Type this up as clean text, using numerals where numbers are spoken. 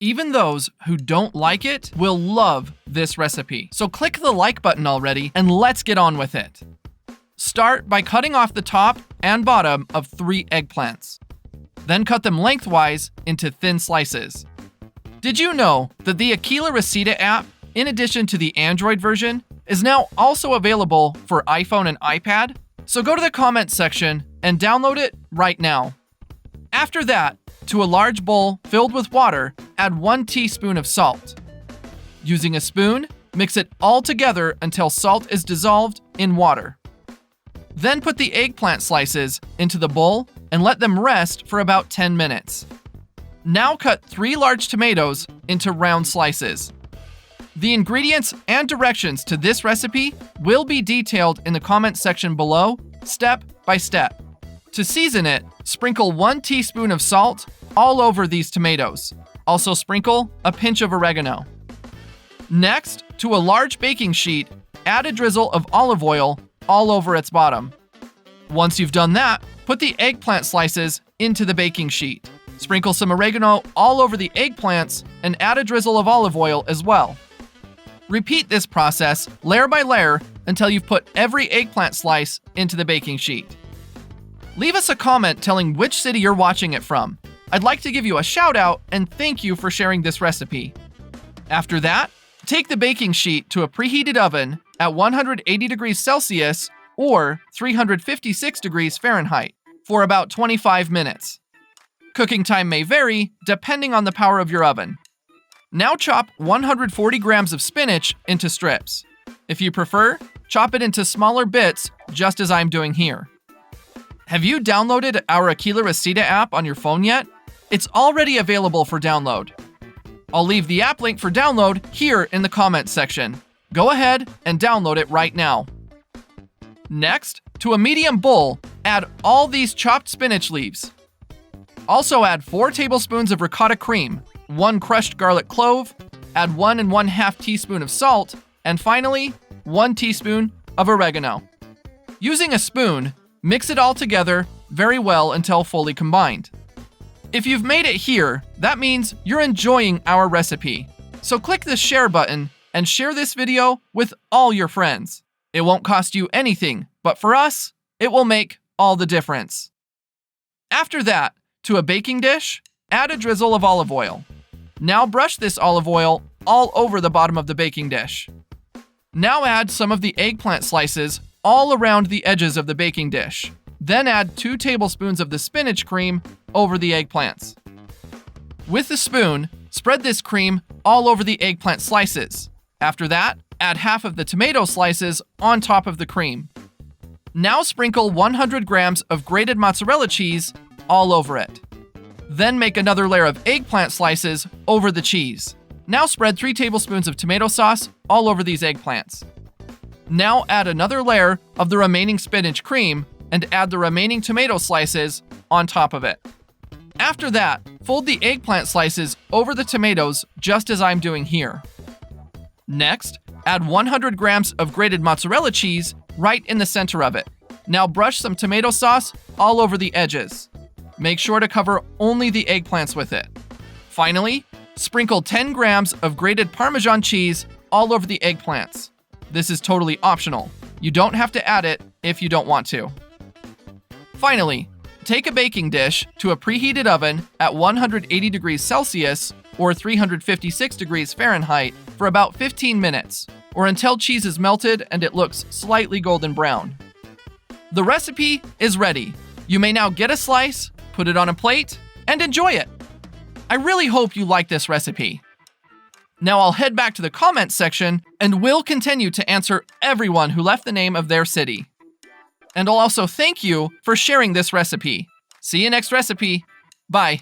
Even those who don't like it will love this recipe. So click the like button already and let's get on with it. Start by cutting off the top and bottom of 3 eggplants. Then cut them lengthwise into thin slices. Did you know that the Aquila Receta app, in addition to the Android version, is now also available for iPhone and iPad? So go to the comments section and download it right now. After that, to a large bowl filled with water, add 1 teaspoon of salt. Using a spoon, mix it all together until salt is dissolved in water. Then put the eggplant slices into the bowl and let them rest for about 10 minutes. Now cut 3 large tomatoes into round slices. The ingredients and directions to this recipe will be detailed in the comments section below, step by step. To season it, sprinkle 1 teaspoon of salt all over these tomatoes. Also sprinkle a pinch of oregano. Next, to a large baking sheet, add a drizzle of olive oil all over its bottom. Once you've done that, put the eggplant slices into the baking sheet. Sprinkle some oregano all over the eggplants and add a drizzle of olive oil as well. Repeat this process layer by layer until you've put every eggplant slice into the baking sheet. Leave us a comment telling which city you're watching it from. I'd like to give you a shout out and thank you for sharing this recipe. After that, take the baking sheet to a preheated oven at 180 degrees Celsius or 356 degrees Fahrenheit for about 25 minutes. Cooking time may vary depending on the power of your oven. Now chop 140 grams of spinach into strips. If you prefer, chop it into smaller bits, just as I'm doing here. Have you downloaded our Aquila Receta app on your phone yet? It's already available for download. I'll leave the app link for download here in the comments section. Go ahead and download it right now. Next, to a medium bowl, add all these chopped spinach leaves. Also add 4 tablespoons of ricotta cream, 1 crushed garlic clove, add 1 1/2 teaspoon of salt, and finally, 1 teaspoon of oregano. Using a spoon, mix it all together very well until fully combined. If you've made it here, that means you're enjoying our recipe. So click the share button and share this video with all your friends. It won't cost you anything, but for us, it will make all the difference. After that, to a baking dish, add a drizzle of olive oil. Now brush this olive oil all over the bottom of the baking dish. Now add some of the eggplant slices all around the edges of the baking dish. Then add 2 tablespoons of the spinach cream over the eggplants. With the spoon, spread this cream all over the eggplant slices. After that, add half of the tomato slices on top of the cream. Now sprinkle 100 grams of grated mozzarella cheese all over it. Then make another layer of eggplant slices over the cheese. Now spread 3 tablespoons of tomato sauce all over these eggplants. Now add another layer of the remaining spinach cream and add the remaining tomato slices on top of it. After that, fold the eggplant slices over the tomatoes just as I'm doing here. Next, add 100 grams of grated mozzarella cheese right in the center of it. Now brush some tomato sauce all over the edges. Make sure to cover only the eggplants with it. Finally, sprinkle 10 grams of grated Parmesan cheese all over the eggplants. This is totally optional. You don't have to add it if you don't want to. Finally, take a baking dish to a preheated oven at 180 degrees Celsius or 356 degrees Fahrenheit for about 15 minutes, or until cheese is melted and it looks slightly golden brown. The recipe is ready. You may now get a slice, put it on a plate, and enjoy it. I really hope you like this recipe. Now I'll head back to the comments section and we'll continue to answer everyone who left the name of their city. And I'll also thank you for sharing this recipe. See you next recipe. Bye.